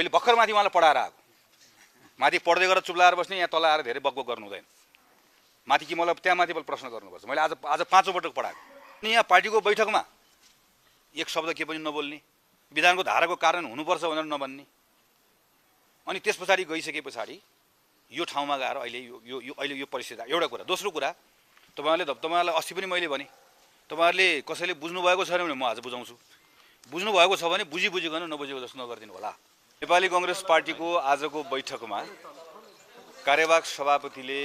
मैले भर्खर माथि उहाँलाई पढाएर आएको। माथि पढ्दै गरेर चुप्लाएर बस्ने, यहाँ तल आएर धेरै बकबक गर्नु हुँदैन। माथि कि मलाई त्यहाँ माथि प्रश्न गर्नुपर्छ। मैले आज 5औं पटक पढाएको। अनि यहाँ पार्टीको बैठकमा एक शब्द के पनि नबोल्ने, विधानको धाराको कारण हुनुपर्छ भनेर नभन्ने, अनि त्यस पछाडि गइसके पछाडि यो ठाउँमा गएर अहिले यो परिस्थिति। एउटा कुरा। दोस्रो कुरा, तपाईँहरूलाई अस्ति पनि मैले भने, तपाईँहरूले कसैले बुझ्नुभएको छैन भने म आज बुझाउँछु। बुझ्नुभएको छ भने बुझिकन नबुझेको जस्तो नगरिदिनु होला। नेपाली कांग्रेस पार्टीको आजको बैठकमा कार्यवाहक सभापतिले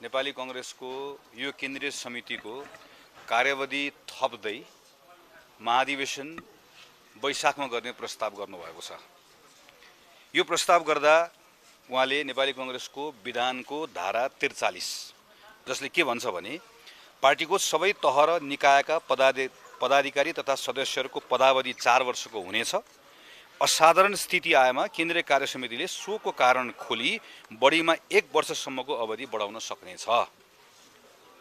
नेपाली कांग्रेसको यो केन्द्रीय समितिको कार्यावधि थप्दै महाधिवेशन वैशाखमा गर्ने प्रस्ताव गर्नुभएको छ। यो प्रस्ताव गर्दा उहाँले नेपाली कांग्रेसको विधानको धारा 43 जसले के भन्छ भने पार्टीको सबै तह र निकायका पदाधिकारी तथा सदस्यहरूको पदावधि 4 वर्षको हुनेछ। असाधारण स्थिति आएमा केन्द्रीय कार्य समितिले सोको कारण खोली बढीमा 1 वर्षसम्मको अवधि बढाउन सक्नेछ।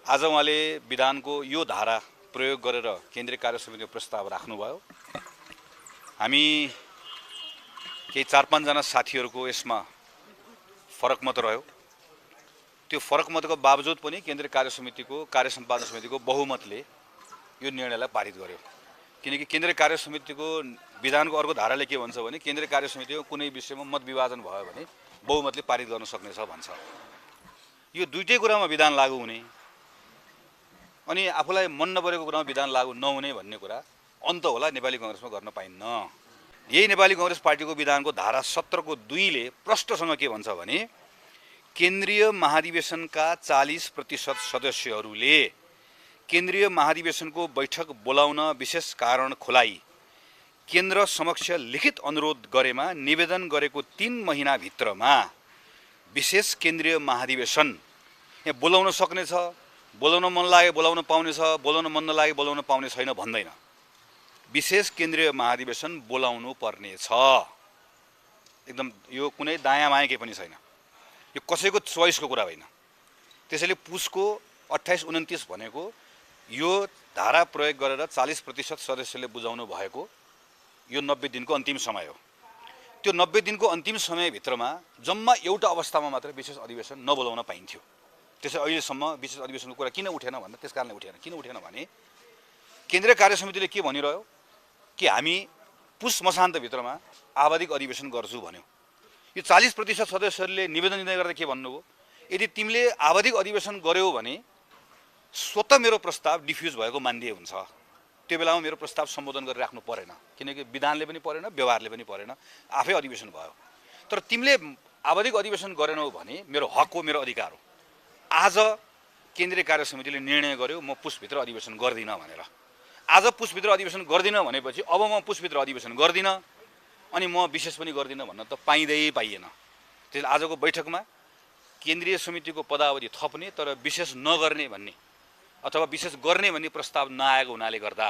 आज उहाँले विधानको यो धारा प्रयोग गरेर केन्द्रीय कार्य समितिको प्रस्ताव राख्नुभयो। हामी केही 4-5 जना साथीहरूको यसमा फरक मत रह्यो। त्यो फरक मतको बावजुद पनि केन्द्रीय कार्य समितिको कार्य सम्पादन समितिको बहुमतले यो निर्णयलाई पारित गर्यो। किनकि केन्द्रीय कार्य समितिको विधानको अर्को धाराले के भन्छ भने केन्द्रीय कार्य समितिको कुनै विषयमा मत विभाजन भयो भने बहुमतले पारित गर्न सक्नेछ भन्छ। यो दुईटै कुरामा विधान लागू हुने अनि आफूलाई मन नपरेको कुरामा विधान लागू नहुने भन्ने कुरा अन्त होला नेपाली कांग्रेसमा गर्न पाइन्न। यही नेपाली कांग्रेस पार्टीको विधानको धारा 17 को 2 ले प्रष्टसँग के भन्छ भने केन्द्रीय महाधिवेशनका 40% सदस्यहरूले केन्द्रीय महाधिवेशनको बैठक बोलाउन विशेष कारण खुलाई केन्द्र समक्ष लिखित अनुरोध गरेमा निवेदन गरेको 3 महिना भित्रमा विशेष केन्द्रीय महाधिवेशन यहाँ बोलाउन सक्नेछ। बोलाउन मन लागे बोलाउन पाउनेछ, बोलाउन मन नलागे बोलाउन पाउने छैन भन्दैन। विशेष केन्द्रीय महाधिवेशन बोलाउनु पर्नेछ। एकदम यो कुनै दायाँ बायाँ केही पनि छैन। यो कसैको चोइसको कुरा होइन। त्यसैले पुसको 28-29 भनेको यो धारा प्रयोग गरेर 40% सदस्यले बुझाउनु भएको यो 90 दिनको अन्तिम समय हो। त्यो 90 दिनको अन्तिम समयभित्रमा जम्मा एउटा अवस्थामा मात्र विशेष अधिवेशन नबोलाउन पाइन्थ्यो। त्यसै अहिलेसम्म विशेष अधिवेशनको कुरा किन उठेन भन्दा त्यस कारणले उठेन। किन उठेन भने केन्द्रीय कार्य समितिले के भनिरह्यो कि हामी पुस मसान्तभित्रमा आवधिक अधिवेशन गर्छु भन्यो। यो 40% सदस्यहरूले निवेदन दिँदै गर्दा के भन्नुभयो, यदि तिमीले आवधिक अधिवेशन गर्यौ भने स्वतः मेरो प्रस्ताव डिफ्युज भएको मान्दिए हुन्छ। त्यो बेलामा मेरो प्रस्ताव सम्बोधन गरिराख्नु परेन, किनकि विधानले पनि परेन, व्यवहारले पनि परेन, आफै अधिवेशन भयो। तर तिमीले आवधिक अधिवेशन गरेनौ भने मेरो हक हो, मेरो अधिकार हो। आज केन्द्रीय कार्य समितिले निर्णय गर्यो म पुसभित्र अधिवेशन गर्दिनँ भनेर। आज पुसभित्र अधिवेशन गर्दिनँ भनेपछि अब म पुसभित्र अधिवेशन गर्दिनँ अनि म विशेष पनि गर्दिनँ भन्न त पाइएन। त्यसले आजको बैठकमा केन्द्रीय समितिको पदावधि थप्ने तर विशेष नगर्ने भन्ने अथवा विशेष गर्ने भन्ने प्रस्ताव नआएको हुनाले गर्दा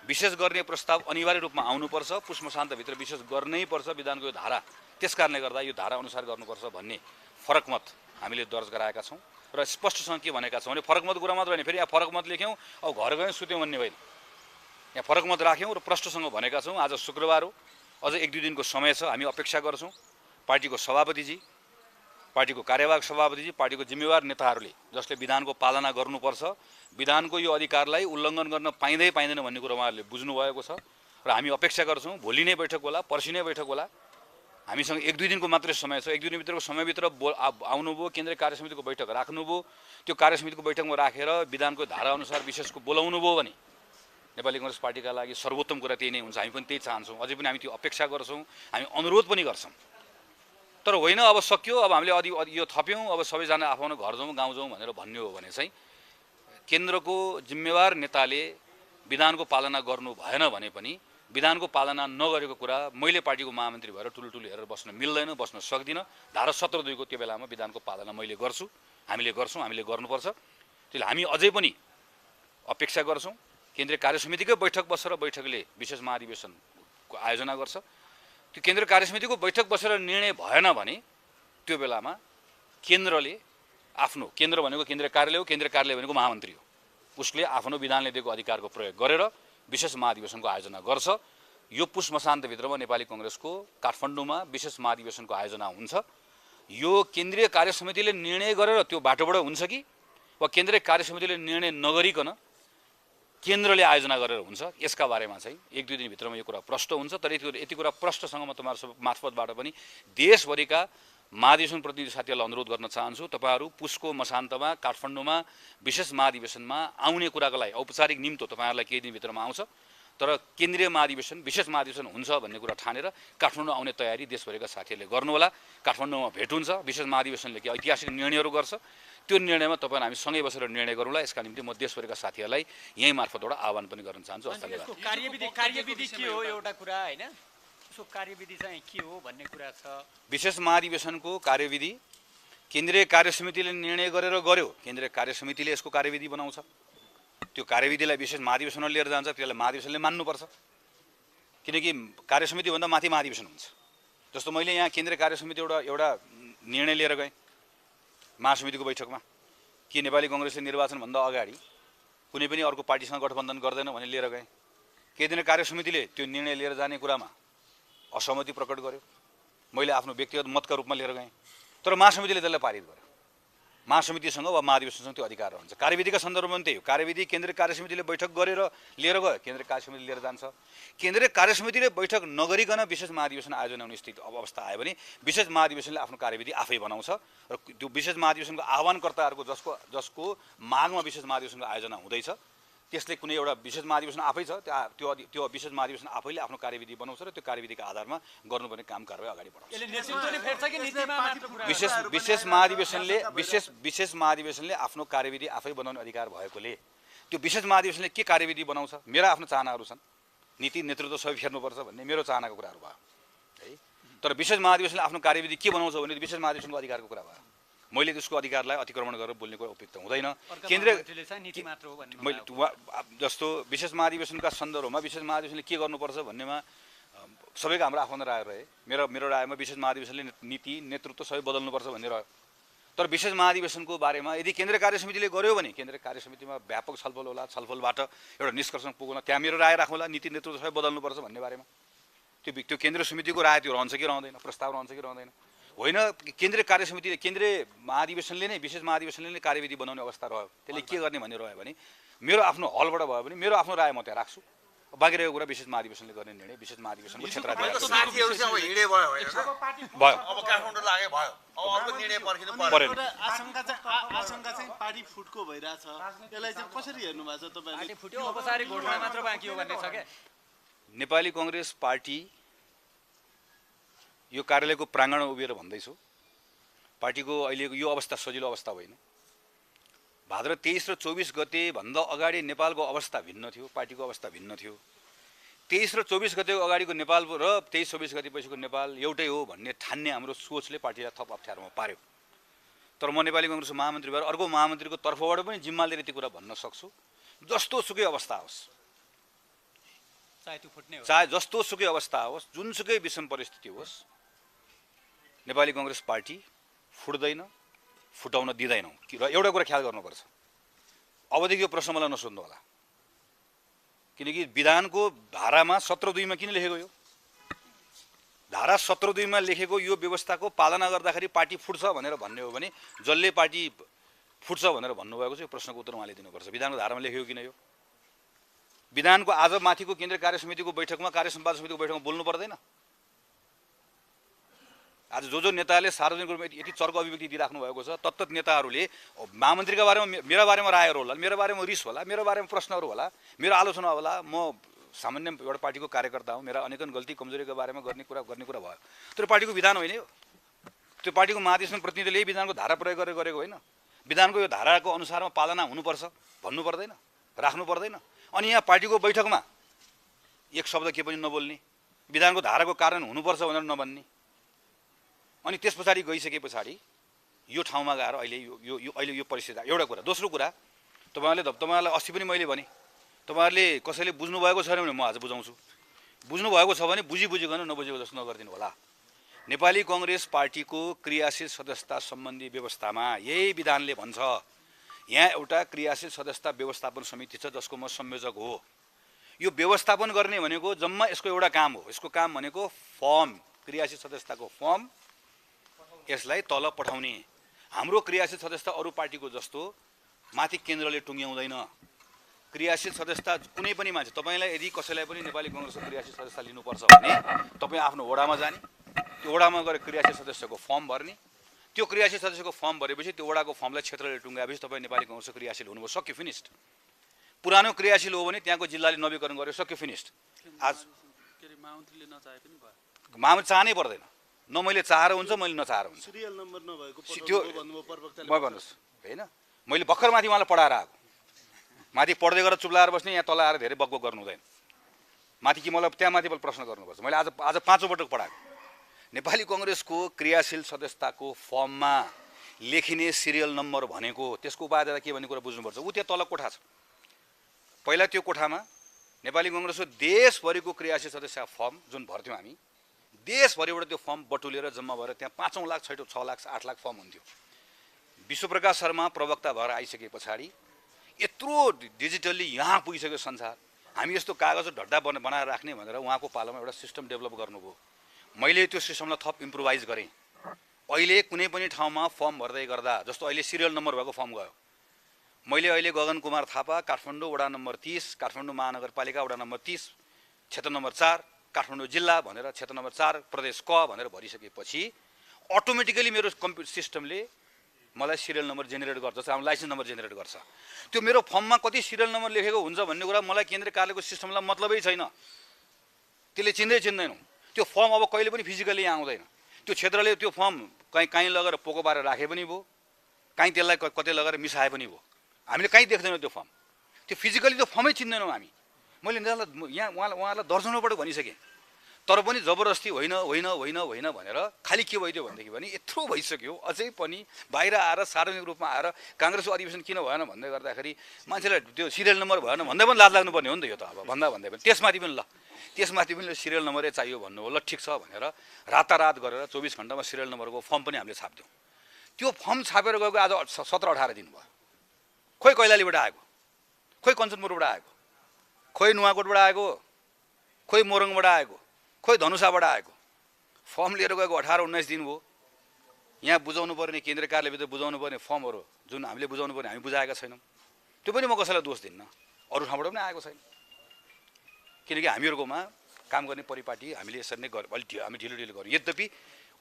विशेष गर्ने प्रस्ताव अनिवार्य रूपमा आउनुपर्छ। पुस मसान्तभित्र विशेष गर्नै पर्छ विधानको यो धारा। त्यसकारणले गर्दा यो धारा अनुसार गर्नुपर्छ भन्ने फरक मत हामीले दर्ज गराएका छौँ र स्पष्टसँग के भनेका छौँ भने फरक मत कुरा मात्र होइन, फेरि यहाँ फरक मत लेख्यौँ अब घर गयौँ सुत्यौँ भन्ने होइन। यहाँ फरक मत राख्यौँ र प्रष्टसँग भनेका छौँ। आज शुक्रबार हो, अझ 1-2 दिनको समय छ। हामी अपेक्षा गर्छौँ पार्टीको सभापतिजी, पार्टीको कार्यवाहक सभापतिजी, पार्टीको जिम्मेवार नेताहरूले जसले विधानको पालना गर्नुपर्छ, विधानको यो अधिकारलाई उल्लङ्घन गर्न पाइँदैन भन्ने कुरा उहाँहरूले बुझ्नुभएको छ र हामी अपेक्षा गर्छौँ भोलि नै बैठक होला, पर्सि नै बैठक होला। हामीसँग 1-2 दिनको मात्रै समय छ। 1-2 दिनभित्रको समयभित्र आउनुभयो, केन्द्रीय कार्य समितिको बैठक राख्नुभयो, त्यो कार्य समितिको बैठकमा राखेर विधानको धारा अनुसार विशेषको बोलाउनु भयो भने नेपाली कांग्रेस पार्टीका लागि सर्वोत्तम कुरा त्यही नै हुन्छ। हामी पनि त्यही चाहन्छौँ। अझै पनि हामी त्यो अपेक्षा गर्छौँ, हामी अनुरोध पनि गर्छौँ। तर होइन अब सक्यो, अब हामीले यो थप्यौँ, अब सबैजना आफ्नो घर जाउँ गाउँ जाउँ भनेर भन्ने हो भने चाहिँ केन्द्रको जिम्मेवार नेताले विधानको पालना गर्नु भएन भने पनि विधानको पालना नगरेको कुरा मैले पार्टीको महामन्त्री भएर टुलटुल हेरेर बस्न मिल्दैन, बस्न सक्दिनँ। धारा 17(2) को त्यो बेलामा विधानको पालना मैले गर्छु, हामीले गर्छौँ, हामीले गर्नुपर्छ। त्यसले हामी अझै पनि अपेक्षा गर्छौँ केन्द्रीय कार्य समितिकै बैठक बसेर बैठकले विशेष महाधिवेशनको आयोजना गर्छ। त्यो केन्द्रीय कार्य समितिको बैठक बसेर निर्णय भएन भने त्यो बेलामा केन्द्रले आफ्नो, केन्द्र भनेको केन्द्रीय कार्यालय हो, केन्द्रीय कार्यालय भनेको महामन्त्री हो, उसले आफ्नो विधानले दिएको अधिकारको प्रयोग गरेर विशेष महाधिवेशनको आयोजना गर्छ। यो पुस मसान्तभित्रमा नेपाली कांग्रेसको काठमाडौँमा विशेष महाधिवेशनको आयोजना हुन्छ। यो केन्द्रीय कार्यसमितिले निर्णय गरेर त्यो बाटोबाट हुन्छ कि वा केन्द्रीय कार्यसमितिले निर्णय नगरिकन केन्द्रले आयोजना गरेर हुन्छ, यसका बारेमा चाहिँ 1-2 दिनभित्रमा यो कुरा प्रष्ट हुन्छ। तर यति कुरा प्रष्टसँग म तपाईहरु मार्फतबाट पनि देशभरिका महाधिवेशन प्रतिनिधि साथीहरूलाई अनुरोध गर्न चाहन्छु, तपाईहरु पुसको मसान्तमा काठमाडौँमा विशेष महाधिवेशनमा आउने कुराको लागि औपचारिक निम्तो तपाईहरुलाई केही दिनभित्रमा आउँछ। तर केन्द्रीय महाधिवेशन विशेष महाधिवेशन हुन्छ भन्ने कुरा ठानेर काठमाडौँ आउने तयारी देशभरिका साथीहरूले गर्नु होला। काठमाडौँमा भेट हुन्छ, विशेष महाधिवेशनले के ऐतिहासिक निर्णयहरू गर्छ, त्यो निर्णयमा तपाईहरु हामी सँगै बसेर निर्णय गरौँला। यसका निम्ति म देशभरिका साथीहरूलाई यही मार्फतबाट आह्वान पनि गर्न चाहन्छु। कार्यविधि के हो एउटा कुरा हैन, यसको कार्यविधि चाहिँ के हो भन्ने कुरा छ। विशेष महाधिवेशनको कार्यविधि केन्द्रीय कार्यसमितिले निर्णय गरेर गर्यो, केन्द्रीय कार्यसमितिले यसको कार्यविधि बनाउँछ। त्यो कार्यविधिलाई विशेष महाधिवेशनमा लिएर जान्छ, त्यसलाई महाधिवेशनले मान्नुपर्छ, किनकि कार्यसमिति भन्दा माथि महाधिवेशन हुन्छ। जस्तो मैले यहाँ केन्द्रीय कार्यसमिति एउटा निर्णय लिएर गएँ महासमितिको बैठकमा कि नेपाली कांग्रेसले निर्वाचनभन्दा अगाडि कुनै पनि अर्को पार्टीसँग गठबन्धन गर्दैन भने लिएर गएँ। केन्द्रीय कार्यसमितिले त्यो निर्णय लिएर जाने कुरामा असहमति प्रकट गर्यो, मैले आफ्नो व्यक्तिगत मतका रूपमा लिएर गएँ, तर महासमितिले त्यसलाई पारित गर्यो। महासमितिसँग वा महाधिवेशनसँग त्यो अधिकार रहन्छ। कार्यविधिका सन्दर्भमा पनि त्यही हो, कार्यविधि केन्द्रीय कार्यसमितिले बैठक गरेर लिएर गयो, केन्द्रीय कार्यसमितिले लिएर जान्छ। केन्द्रीय कार्यसमितिले बैठक नगरिकन विशेष महाधिवेशन आयोजना हुने स्थिति अवस्था आयो भने विशेष महाधिवेशनले आफ्नो कार्यविधि आफै बनाउँछ र त्यो विशेष महाधिवेशनको आह्वानकर्ताहरूको जसको मागमा विशेष महाधिवेशनको आयोजना हुँदैछ त्यसले कुनै एउटा विशेष महाधिवेशन आफै छ, त्यो विशेष महाधिवेशन आफैले आफ्नो कार्यविधि बनाउँछ र त्यो कार्यविधिका आधारमा गर्नुपर्ने काम कारबाही अगाडि बढाउँछ। विशेष महाधिवेशनले आफ्नो कार्यविधि आफै बनाउने अधिकार भएकोले त्यो विशेष महाधिवेशनले के कार्यविधि बनाउँछ, मेरा आफ्नो चाहनाहरू छन्, नीति नेतृत्व सबै फेर्नुपर्छ भन्ने मेरो चाहनाको कुराहरू भयो है। तर विशेष महाधिवेशनले आफ्नो कार्यविधि के बनाउँछ भने विशेष महाधिवेशनको अधिकारको कुरा भयो। मैले त्यसको अधिकारलाई अतिक्रमण गरेर बोल्ने कुरा उपयुक्त हुँदैन। मैले जस्तो विशेष महाधिवेशनका सन्दर्भमा विशेष महाधिवेशनले के गर्नुपर्छ भन्नेमा सबैको हाम्रो आफ्नो राय रहे। मेरो रायमा विशेष महाधिवेशनले नीति नेतृत्व सबै बदल्नुपर्छ भन्ने रह्यो। तर विशेष महाधिवेशनको बारेमा यदि केन्द्रीय कार्यसमितिले गर्यो भने केन्द्रीय कार्यसमितिमा व्यापक छलफल होला, छलफलबाट एउटा निष्कर्षमा पुगौँला, त्यहाँ मेरो राय राखौँला, नीति नेतृत्व सबै बदल्नुपर्छ भन्ने बारेमा त्यो केन्द्रीय समितिको राय त्यो रहन्छ कि रहँदैन, प्रस्ताव रहन्छ कि रहँदैन होइन। केन्द्रीय कार्यसमितिले केन्द्रीय महाधिवेशनले नै विशेष महाधिवेशनले नै कार्यविधि बनाउने अवस्था रह्यो, त्यसले के गर्ने भन्ने रह्यो भने मेरो आफ्नो हलबाट भयो भने मेरो आफ्नो राय म त्यहाँ राख्छु, बाँकी रहेको कुरा विशेष महाधिवेशनले गर्ने निर्णय विशेष महाधिवेशनको क्षेत्राधिकार नेपाली कांग्रेस पार्टी यो कार्यालयको प्राङ्गणमा उभिएर भन्दैछु, पार्टीको अहिलेको यो अवस्था सजिलो अवस्था होइन। भाद्र 23 र 24 गते भन्दा अगाडि नेपालको अवस्था भिन्न थियो, पार्टीको अवस्था भिन्न थियो। 23 र 24 गतेको अगाडिको नेपाल र 23-24 गते पछिको नेपाल एउटै हो भन्ने ठान्ने हाम्रो सोचले पार्टीलाई थप अप्ठ्यारोमा पार्यो। तर म नेपाली कांग्रेसको महामन्त्री भएर अर्को महामन्त्रीको तर्फबाट पनि जिम्मा लिएर यति कुरा भन्न सक्छु, जस्तो सुकै अवस्था होस्, चाहे जस्तो सुकै अवस्था होस्, जुनसुकै विषम परिस्थिति होस्, नेपाली कांग्रेस पार्टी फुट्दैन, फुटाउन दिँदैनौँ। र एउटा कुरा ख्याल गर्नुपर्छ, अबदेखि यो प्रश्न मलाई नसोध्नु होला, किनकि विधानको धारामा 17(2) किन लेखेको यो धारा 17(2) लेखेको यो व्यवस्थाको पालना गर्दाखेरि पार्टी फुट्छ भनेर भन्ने हो भने जसले पार्टी फुट्छ भनेर भन्नुभएको छ यो प्रश्नको उत्तर उहाँले दिनुपर्छ। विधानको धारामा लेखेको किन यो विधानको आज माथिको केन्द्रीय कार्यसमितिको बैठकमा कार्य सम्पादन समितिको बैठकमा बोल्नु पर्दैन? आज जो नेताले सार्वजनिक रूपमा यति चर्को अभिव्यक्ति दिइराख्नु भएको छ, तत्त नेताहरूले महामन्त्रीका बारेमा मेरा बारेमा रायहरू होला, मेरो बारेमा रिस होला, मेरो बारेमा प्रश्नहरू होला, मेरो आलोचना होला, म सामान्य एउटा पार्टीको कार्यकर्ता हुँ, मेरा अनेकन गल्ती कमजोरीको बारेमा गर्ने कुरा भयो। तर पार्टीको विधान होइन यो, त्यो पार्टीको महाधिवेशन प्रतिनिधिले यही विधानको धारा प्रयोग गरेर गरेको होइन। विधानको यो धाराको अनुसारमा पालना हुनुपर्छ भन्नु पर्दैन, राख्नु पर्दैन। अनि यहाँ पार्टीको बैठकमा एक शब्द के पनि नबोल्ने, विधानको धाराको कारण हुनुपर्छ भनेर नभन्ने, अनि त्यस पछाडि गइसके पछाडि यो ठाउँमा गएर अहिले यो परिस्थिति। एउटा कुरा। दोस्रो कुरा, तपाईँहरूलाई अस्ति पनि मैले भने, तपाईँहरूले कसैले बुझ्नु भएको छैन भने म आज बुझाउँछु, बुझ्नु भएको छ भने बुझिकन नबुझेको जस्तो नगरिदिनु होला। नेपाली कांग्रेस पार्टीको क्रियाशील सदस्यता सम्बन्धी व्यवस्थामा यही विधानले भन्छ, यहाँ एउटा क्रियाशील सदस्यता व्यवस्थापन समिति छ जसको म संयोजक हो। यो व्यवस्थापन गर्ने भनेको जम्मा यसको एउटा काम हो। यसको काम भनेको फर्म, क्रियाशील सदस्यताको फर्म, यसलाई तल पठाउने। हाम्रो क्रियाशील सदस्यता अरू पार्टीको जस्तो माथि केन्द्रले टुङ्ग्याउँदैन। क्रियाशील सदस्यता कुनै पनि मान्छे, तपाईँलाई यदि कसैलाई पनि नेपाली कांग्रेसको क्रियाशील सदस्यता लिनुपर्छ भने तपाईँ आफ्नो वडामा जाने, त्यो वडामा गएर क्रियाशील सदस्यको फर्म भर्ने, त्यो क्रियाशील सदस्यको फर्म भरेपछि त्यो वडाको फर्मलाई क्षेत्रले टुङ्गाएपछि तपाईँ नेपाली कांग्रेसको क्रियाशील हुनुभयो, सक्यो, फिनिस्ड। पुरानो क्रियाशील हो भने त्यहाँको जिल्लाले नवीकरण गर्यो, सक्यो, फिनिस्ड। आज महामन्त्री चाहनै पर्दैन, न मैले चाहेर हुन्छ, मैले नचाहेर हुन्छ। सिरियल नम्बर नभएको त्यो भन्नुहोस् होइन, मैले भर्खर माथि उहाँलाई पढाएर आएको, माथि पढ्दै गरेर चुप लाएर बस्ने, यहाँ तल आएर धेरै बकबक गर्नु हुँदैन। माथि कि मलाई त्यहाँ माथि प्रश्न गर्नुपर्छ। मैले आज पाँचौँ पटक पढाएको। नेपाली कांग्रेसको क्रियाशील सदस्यताको फर्ममा लेखिने सिरियल नम्बर भनेको त्यसको उपादेयता के भन्ने कुरा बुझ्नुपर्छ। ऊ त्यहाँ तल कोठा छ। पहिला त्यो कोठामा नेपाली कांग्रेसको देशभरिको क्रियाशील सदस्य फर्म जुन भर्थ्यौँ हामी, देशभरिबाट त्यो फर्म बटुलेर जम्मा भएर त्यहाँ 5 लाख, 6 लाख, 8 लाख फर्म हुन्थ्यो। विश्वप्रकाश शर्मा प्रवक्ता भएर आइसके पछाडि यत्रो डिजिटल्ली यहाँ पुगिसक्यो संसार, हामी यस्तो कागज ढड्डा बनाएर राख्ने भनेर उहाँको पालोमा एउटा सिस्टम डेभलप गर्नुभयो। मैले त्यो सिस्टमलाई थप इम्प्रोभाइज गरेँ। अहिले कुनै पनि ठाउँमा फर्म भर्दै गर्दा, जस्तो अहिले सिरियल नम्बर भएको फर्म गयो, मैले अहिले गगन कुमार थापा, काठमाडौँ वडा नम्बर 30, काठमाडौँ महानगरपालिका वडा नम्बर 30, क्षेत्र नम्बर 4, काठमाडौँ जिल्ला भनेर क्षेत्र नम्बर 4 प्रदेश क भनेर भरिसकेपछि अटोमेटिकली मेरो कम्प्युटर सिस्टमले मलाई सिरियल नम्बर जेनेरेट गर्छ, आफ्नो लाइसेन्स नम्बर जेनेरेट गर्छ। त्यो मेरो फर्ममा कति सिरियल नम्बर लेखेको हुन्छ भन्ने कुरा मलाई केन्द्रीय कार्यालयको सिस्टमलाई मतलबै छैन। त्यसले चिन्दैनौँ। त्यो फर्म अब कहिले पनि फिजिकली यहाँ आउँदैन। त्यो क्षेत्रले त्यो फर्म कहीँ लगेर पोको पारेर राखे पनि भयो, कहीँ त्यसलाई कतै लगेर मिसाए पनि भयो। हामीले कहीँ देख्दैनौँ त्यो फर्म। त्यो फिजिकली त्यो फर्मै चिन्दैनौँ हामी। मैले यहाँ उहाँलाई दर्शनबाट भनिसकेँ, तर पनि जबरजस्ती होइन होइन होइन होइन भनेर खालि के भइदियो भनेदेखि भने यत्रो भइसक्यो, अझै पनि बाहिर आएर सार्वजनिक रूपमा आएर काङ्ग्रेसको अधिवेशन किन भएन भन्दै गर्दाखेरि मान्छेलाई त्यो सिरियल नम्बर भएन भन्दै पनि लाज लाग्नुपर्ने हो नि त। यो त अब भन्दै पनि त्यसमाथि पनि सिरियल नम्बरै चाहियो भन्नु हो। ल ठिक छ भनेर रातारात गरेर 24 घण्टामा सिरियल नम्बरको फर्म पनि हामीले छाप्थ्यौँ। त्यो फर्म छापेर गएको आज 17-18 दिन भयो। खोइ कैलालीबाट आएको, खोइ कञ्चनपुरबाट आएको, खोइ नुवाकोटबाट आएको, खोइ मोरङबाट आएको, खोइ धनुषाबाट आएको। फर्म लिएर गएको 18-19 दिन भयो। यहाँ बुझाउनु पर्ने, केन्द्रीय कार्यालयभित्र बुझाउनु पर्ने फर्महरू जुन हामीले बुझाउनु पर्ने हामी बुझाएका छैनौँ। त्यो पनि म कसैलाई दोष दिन्न, अरू ठाउँबाट पनि आएको छैन। किनकि हामीहरूकोमा काम गर्ने परिपाटी हामीले यसरी नै हामी ढिलो गऱ्यौँ। यद्यपि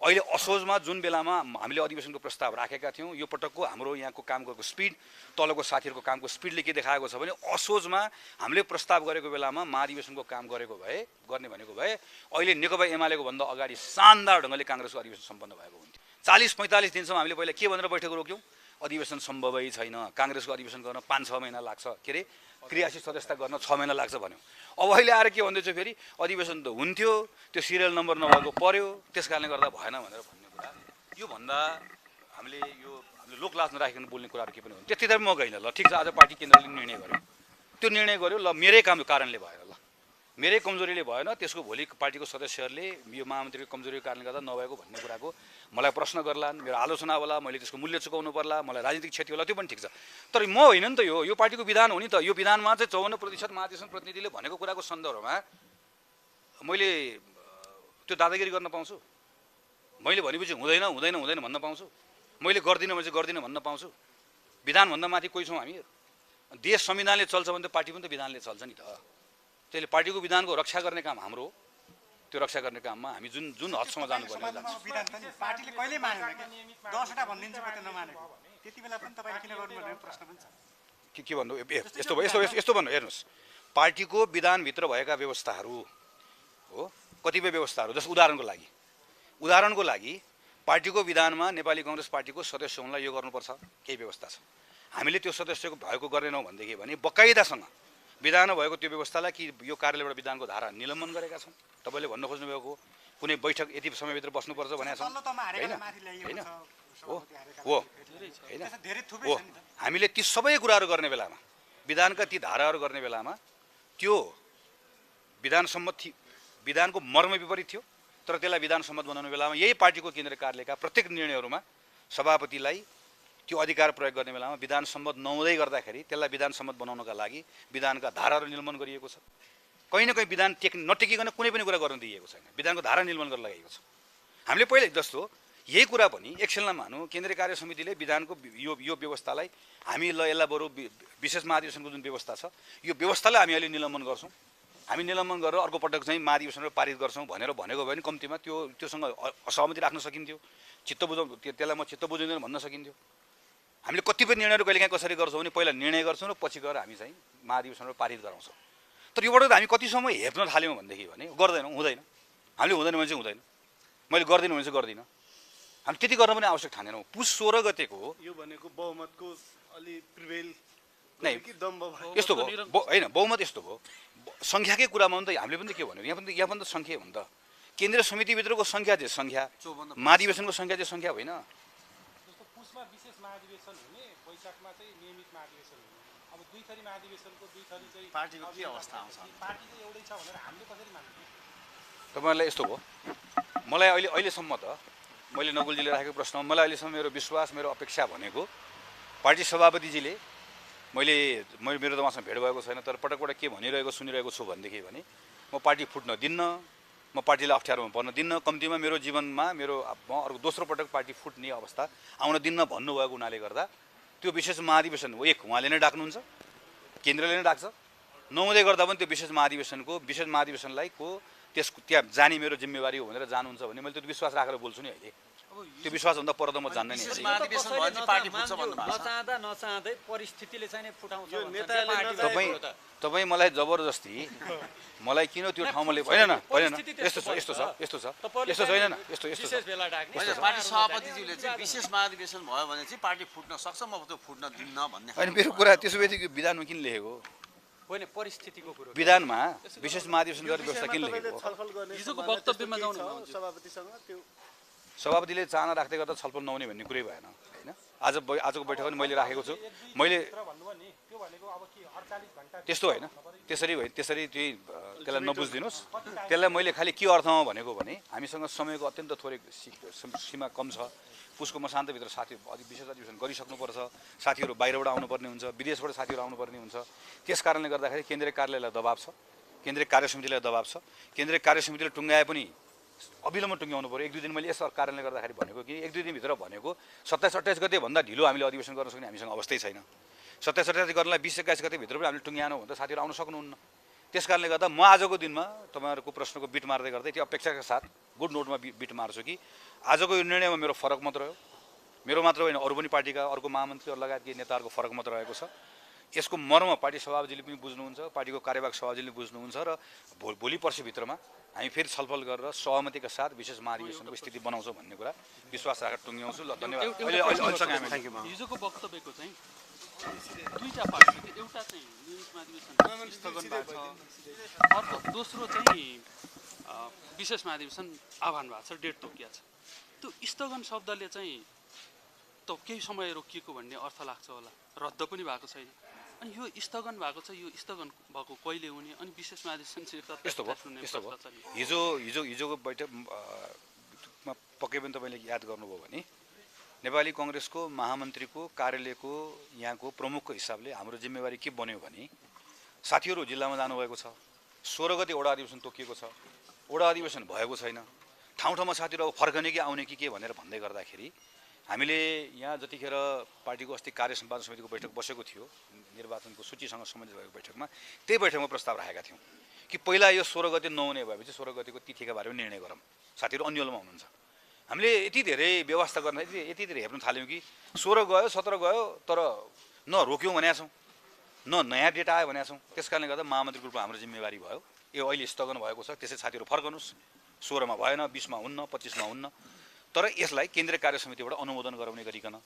अहिले असोजमा जुन बेलामा हामीले अधिवेशनको प्रस्ताव राखेका थियौँ, यो पटकको हाम्रो यहाँको काम गरेको स्पिड, तलको साथीहरूको कामको स्पिडले के देखाएको छ भने असोजमा हामीले प्रस्ताव गरेको बेलामा महाधिवेशनको काम गर्ने भनेको भए अहिले नेकपा एमालेको भन्दा अगाडि शानदार ढङ्गले काङ्ग्रेसको अधिवेशन सम्पन्न भएको हुन्थ्यो। 40-45 दिनसम्म हामीले पहिला के भनेर बैठक रोक्यौँ, अधिवेशन सम्भवै छैन, काङ्ग्रेसको अधिवेशन गर्न 5-6 महिना लाग्छ, के अरे क्रियाशील सदस्यता गर्न 6 महिना लाग्छ भन्यो। अब अहिले आएर के भन्दैछु फेरि अधिवेशन त हुन्थ्यो, त्यो सिरियल नम्बर नभएको पर्यो, त्यस कारणले गर्दा भएन भनेर भन्ने कुरा। यो भन्दा हामीले लोकलाज नराखिकन बोल्ने कुराहरू के पनि हुन्। त्यति त म गइनँ। ल ठिक छ, आज पार्टी केन्द्रले निर्णय गर्यो, त्यो निर्णय गर्यो, ल मेरै कारणले भएन, ल मेरै कमजोरीले भएन, त्यसको भोलि पार्टीको सदस्यहरूले यो महामन्त्रीको कमजोरीको कारणले गर्दा नभएको भन्ने कुराको मलाई प्रश्न गर्लान्, मेरो आलोचना होला, मैले त्यसको मूल्य चुकाउनु पर्ला, मलाई राजनीतिक क्षति होला, त्यो पनि ठिक छ। तर म होइन नि त, यो पार्टीको विधान हो नि त। यो विधानमा चाहिँ 54% महाधिवेशन प्रतिनिधिले भनेको कुराको सन्दर्भमा मैले त्यो दादागिरी गर्न पाउँछु? मैले भनेपछि हुँदैन भन्न पाउँछु? मैले गर्दिनँ भने चाहिँ गर्दिनँ भन्न पाउँछु? विधानभन्दा माथि कोही छौँ हामी? देश संविधानले चल्छ भने त पार्टी पनि त विधानले चल्छ नि त। त्यसले पार्टीको विधानको रक्षा गर्ने काम हाम्रो हो। त्यो रक्षा गर्ने काममा हामी जुन हदसम्म जानुपर्ने विधान पनि पार्टीले कहिले मानेन के 10 वटा भनिदिन्छ मात्रै नमानेको त्यति बेला पनि तपाईले किन गर्नु भन्ने प्रश्न पनि छ। के भन्नु यस्तो भन्नु, हेर्नुहोस्, पार्टीको विधानभित्र भएका व्यवस्थाहरू हो, कतिपय व्यवस्थाहरू, जस्तो उदाहरणको लागि पार्टीको विधानमा नेपाली कांग्रेस पार्टीको सदस्य हुनलाई यो गर्नुपर्छ केही व्यवस्था छ। हामीले त्यो सदस्यको भएको गरेनौँ भनेदेखि भने बकाइदासँग विधानमा भएको त्यो व्यवस्थालाई कि यो कार्यालयबाट विधानको धारा निलम्बन गरेका छौँ। तपाईँले भन्न खोज्नु भएको कुनै बैठक यति समयभित्र बस्नुपर्छ भनेको छ होइन? हो, हामीले ती सबै कुराहरू गर्ने बेलामा, विधानका ती धाराहरू गर्ने बेलामा त्यो विधानको मर्म विपरीत थियो, तर त्यसलाई विधान सम्मत बनाउने बेलामा यही पार्टीको केन्द्रीय कार्यालयका प्रत्येक निर्णयहरूमा सभापतिलाई त्यो अधिकार प्रयोग गर्ने बेलामा विधान सम्मत नहुँदै गर्दाखेरि त्यसलाई विधान सम्मत बनाउनका लागि विधानका धाराहरू निलम्बन गरिएको छ। कहीँ न कहीँ विधान नटेकिकन कुनै पनि कुरा गर्न दिइएको छैन। विधानको धारा निर्माण गर्न लगाइएको छ। हामीले पहिले जस्तो यही कुरा पनि एक्सनमा मानौँ, केन्द्रीय कार्य समितिले विधानको यो व्यवस्थालाई हामी ल यसलाई बरु विशेष महाधिवेशनको जुन व्यवस्था छ यो व्यवस्थालाई हामी अहिले निलम्बन गर्छौँ, हामी निलम्बन गरेर अर्को पटक चाहिँ महाधिवेशनमा पारित गर्छौँ भनेर भनेको भए पनि कम्तीमा त्योसँग असहमति राख्न सकिन्थ्यो, चित्त बुझाउँ त्यसलाई म चित्त बुझाउँदैन भन्न सकिन्थ्यो। हामीले कतिपय निर्णयहरू कहिलेकाहीँ कसरी गर्छौँ भने पहिला निर्णय गर्छौँ र पछि गएर हामी चाहिँ महाधिवेशनमा पारित गराउँछौँ। तर योबाट त हामी कति समय हेप्न थाल्यौँ भनेदेखि भने गर्दैनौँ, हुँदैन, हामीले हुँदैन भने चाहिँ हुँदैन, मैले गर्दिनँ भने चाहिँ गर्दिनँ। हामी त्यति गर्न पनि आवश्यक ठानेनौँ। पुस 16 गतेको यो भनेको बहुमतको अलि प्रिभेल नै यस्तो भयो होइन, बहुमत यस्तो भयो सङ्ख्याकै कुरामा पनि त हामीले पनि त के भन्यो, यहाँ पनि त सङ्ख्या हो नि त। केन्द्रीय समितिभित्रको सङ्ख्या चाहिँ सङ्ख्या, महाधिवेशनको सङ्ख्या चाहिँ सङ्ख्या होइन। जस्तो पुसमा विशेष महाधिवेशन हुने, वैशाखमा चाहिँ नियमित महाधिवेशन हुने। अब दुई थरी महाधिवेशनको दुई थरी चाहिँ पार्टीको के अवस्था आउँछ? पार्टी चाहिँ एउटै छ भनेर हामीले कसरी मान्नु? तपाईँहरूलाई यस्तो भयो, मलाई अहिलेसम्म त मैले नकुलजीले राखेको प्रश्नमा मलाई अहिलेसम्म मेरो विश्वास, मेरो अपेक्षा भनेको पार्टी सभापतिजीले मेरो त उहाँसँग भेट भएको छैन, तर पटक के भनिरहेको सुनिरहेको छु भनेदेखि भने म पार्टी फुट्न दिन्न, म पार्टीलाई अप्ठ्यारोमा पर्न दिन्न, कम्तीमा मेरो जीवनमा म अर्को दोस्रो पटक पार्टी फुट्ने अवस्था आउन दिन्न भन्नुभएको हुनाले गर्दा त्यो विशेष महाधिवेशन एक उहाँले नै डाक्नुहुन्छ, केन्द्रले नै डाक्छ, नहुँदै गर्दा पनि त्यो विशेष महाधिवेशनलाई त्यहाँ जाने मेरो जिम्मेवारी हो भनेर जानुहुन्छ भने मैले त्यो विश्वास राखेर बोल्छु नि। अहिले त्यो विश्वासभन्दा पर त म जान्न नि। महाधिवेशन भयो भने पार्टी फुट्छ भन्नु भएको छ। नचाहँदा नचाहँदै परिस्थितिले चाहिँ नि फुटाउँछ यो भन्छ। नेताले तपाईँ मलाई जबरजस्ती मलाई किन त्यो ठाउँमा होइन यस्तो छ होइन विशेष बेला डाक्ने होइन, पार्टी सभापतिज्यूले चाहिँ विशेष महाधिवेशन भयो भने चाहिँ पार्टी फुट्न सक्छ, म त्यो फुट्न दिन्न भन्ने। होइन मेरो कुरा त्यसो भए विधानमा किन लेखेको? होइन, परिस्थितिको कुरो। विधानमा विशेष महाधिवेशन गर्ने व्यवस्था किन लेखेको? छलफल गर्ने हिजोको वक्तव्यमा जाउँ न। सभापतिसँग त्यो सभापतिले चाहना राख्दै गर्दा छलफल नहुने भन्ने कुरै भएन होइन। आजको बैठक पनि मैले राखेको छु। मैले भन्नुभयो नि, त्यो भनेको अब के 48 घण्टा त्यस्तो होइन, त्यसरी त्यसलाई नबुझिदिनुहोस्। त्यसलाई मैले खालि के अर्थमा भनेको भने हामीसँग समयको अत्यन्त थोरै सीमा कम छ। पुसको मसान्तभित्र साथीहरू विशेष अधिवेशन गरिसक्नुपर्छ, साथीहरू बाहिरबाट आउनुपर्ने हुन्छ, विदेशबाट साथीहरू आउनुपर्ने हुन्छ। त्यस कारणले गर्दाखेरि केन्द्रीय कार्यालयलाई दबाब छ, केन्द्रीय कार्य समितिलाई दबाब छ। केन्द्रीय कार्य समितिले टुङ्गाए पनि अविलम्ब टुङ्ग्याउनु पऱ्यो। 1-2 दिन मैले यस कारणले गर्दाखेरि भनेको कि 1-2 दिनभित्र भनेको 27-28 गते भन्दा ढिलो हामीले अधिवेशन गर्न सक्ने हामीसँग अवस्थै छैन। 27-28 गर्नलाई 20-21 गतेभित्र पनि हामीले टुङ्ग्याएनौँ भने त साथीहरू आउन सक्नुहुन्न। त्यस कारणले गर्दा म आजको दिनमा तपाईँहरूको प्रश्नको बिट मार्दै गर्दै त्यो अपेक्षाका साथ गुड नोटमा बिट मार्छु कि आजको यो निर्णयमा मेरो फरक मात्र हो, मेरो मात्र होइन, अरू पनि पार्टीका अर्को महामन्त्रीहरू लगायत केही नेताहरूको फरक मात्र रहेको छ। यसको मर्म पार्टी सभापतिले पनि बुझ्नुहुन्छ, पार्टीको कार्यवाहक सभापतिले बुझ्नुहुन्छ र भोलि पर्सिभित्रमा हामी फेरि छलफल गरेर सहमतिका साथ विशेष महाधिवेशनको स्थिति बनाउँछौँ भन्ने कुरा विश्वास राखेर टुङ्ग्याउँछु। ल, धन्यवाद। हिजोको वक्तव्यको चाहिँ दुईटा पार्ट छ कि एउटा चाहिँ नियमित महाधिवेशन स्थगन भएको छ, अर्को दोस्रो चाहिँ विशेष महाधिवेशन आह्वान भएको छ, डेट तोकिया छ। त्यो स्थगन शब्दले चाहिँ त केही समय रोकिएको भन्ने अर्थ लाग्छ होला, रद्द पनि भएको छैन। अनि यो स्थगन भएको छ, यो स्थगन भएको कहिले हुने, अनि विशेष महाधिवेशन चाहिँ यस्तो भयो। हिजोको बैठकमा पक्कै पनि तपाईँले याद गर्नुभयो भने नेपाली कङ्ग्रेसको महामन्त्रीको कार्यालयको यहाँको प्रमुखको हिसाबले हाम्रो जिम्मेवारी के बन्यो भने साथीहरू जिल्लामा जानुभएको छ, 16 गते वडा अधिवेशन तोकिएको छ, वडा अधिवेशन भएको छैन, ठाउँ ठाउँमा साथीहरू अब फर्कने कि आउने कि के भनेर भन्दै गर्दाखेरि हामीले यहाँ जतिखेर पार्टीको अस्ति कार्य सम्पादन समितिको बैठक बसेको थियो, निर्वाचनको सूचीसँग सम्बन्धित भएको बैठकमा, त्यही बैठकमा प्रस्ताव राखेका थियौँ कि पहिला यो 16 गते नहुने भएपछि 16 गतेको तिथिका बारेमा निर्णय गरौँ। साथीहरू अन्यलमा हुनुहुन्छ, हामीले यति धेरै व्यवस्था गर्न यति धेरै हेर्न थाल्यौँ कि 16 गयो 17 गयो तर न रोक्यौँ भनेका छौँ, न नयाँ डेटा आयो भनेका छौँ। त्यस कारणले गर्दा महामन्त्री ग्रुपमा हाम्रो जिम्मेवारी भयो, यो अहिले स्थगन भएको छ, त्यसै साथीहरू फर्कनुहोस्, 16मा भएन, 20मा हुन्न, 25मा हुन्न। तर यसलाई केन्द्रीय कार्य समितिबाट अनुमोदन गराउने गरिकन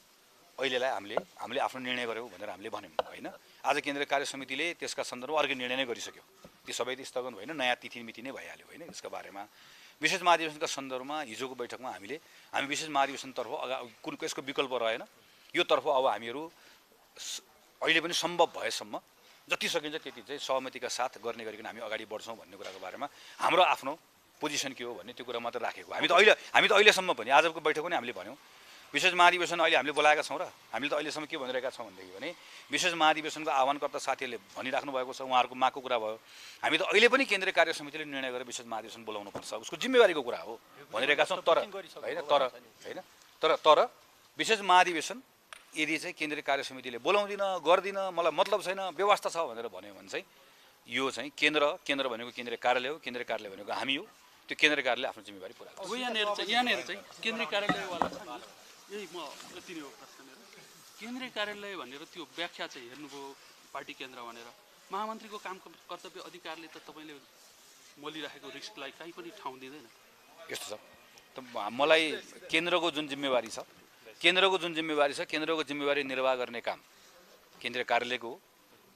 अहिलेलाई हामीले आफ्नो निर्णय गऱ्यौँ भनेर हामीले भन्यौँ होइन। आज केन्द्रीय कार्य समितिले त्यसका सन्दर्भमा अर्को निर्णय नै गरिसक्यो, ती सबै स्थगन होइन, नयाँ तिथि मिति नै भइहाल्यो होइन। यसका बारेमा विशेष महाधिवेशनका सन्दर्भमा हिजोको बैठकमा हामी विशेष महाधिवेशनतर्फ कुन यसको विकल्प रहेन, यो तर्फ अब हामीहरू अहिले पनि सम्भव भएसम्म जति सकिन्छ त्यति चाहिँ सहमतिका साथ गर्ने गरिकन हामी अगाडि बढ्छौँ भन्ने कुराको बारेमा हाम्रो आफ्नो पोजिसन के हो भन्ने त्यो कुरा मात्र राखेको। हामी त अहिलेसम्म पनि आजको बैठक पनि हामीले भन्यौँ विशेष महाधिवेशन अहिले हामीले बोलाएका छौँ र हामीले त अहिलेसम्म के भनिरहेका छौँ भनेदेखि भने विशेष महाधिवेशनको आह्वानकर्ता साथीहरूले भनिराख्नु भएको छ, उहाँहरूको मागको कुरा भयो। हामी त अहिले पनि केन्द्रीय कार्य समितिले निर्णय गरेर विशेष महाधिवेशन बोलाउनुपर्छ, उसको जिम्मेवारीको कुरा हो भनिरहेका छौँ। तर विशेष महाधिवेशन यदि चाहिँ केन्द्रीय कार्य समितिले बोलाउँदिन गर्दिन मलाई मतलब छैन व्यवस्था छ भनेर भन्यो भने चाहिँ यो चाहिँ केन्द्र भनेको केन्द्रीय कार्यालय हो, केन्द्रीय कार्यालय भनेको हामी हो, त्यो केन्द्रीय कार्यालयले आफ्नो जिम्मेवारी पुरा गर्छ। अब यहाँनिर चाहिँ केन्द्रीय कार्यालयवाला छ नि, यही म यति नै हो प्रश्न मेरो। केन्द्रीय कार्यालय भनेर त्यो व्याख्या चाहिँ हेर्नुभयो पार्टी केन्द्र भनेर, महामन्त्रीको काम कर्तव्य अधिकारले त तपाईँले मोलिराखेको रिस्कलाई कहीँ पनि ठाउँ दिँदैन। यस्तो छ त मलाई केन्द्रको जुन जिम्मेवारी छ केन्द्रको जिम्मेवारी निर्वाह गर्ने काम केन्द्रीय कार्यालयको हो।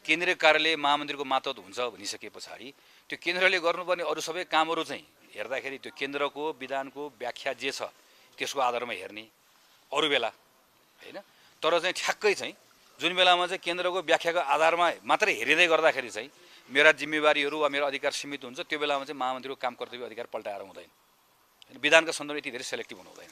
केन्द्रीय कार्यालय महामन्त्रीको मातहत हुन्छ भनिसके पछाडि त्यो केन्द्रले गर्नुपर्ने अरू सबै कामहरू चाहिँ हेर्दाखेरि त्यो केन्द्रको विधानको व्याख्या जे छ त्यसको आधारमा हेर्ने अरू बेला होइन। तर चाहिँ ठ्याक्कै चाहिँ जुन बेलामा चाहिँ केन्द्रको व्याख्याको आधारमा मात्रै हेरिँदै गर्दाखेरि चाहिँ मेरा जिम्मेवारीहरू वा मेरो अधिकार सीमित हुन्छ, त्यो बेलामा चाहिँ महामन्त्रीको काम कर्तव्य अधिकार पल्टाएर हुँदैन। विधानका सन्दर्भमा यति धेरै सेलेक्टिभ हुनु हुँदैन।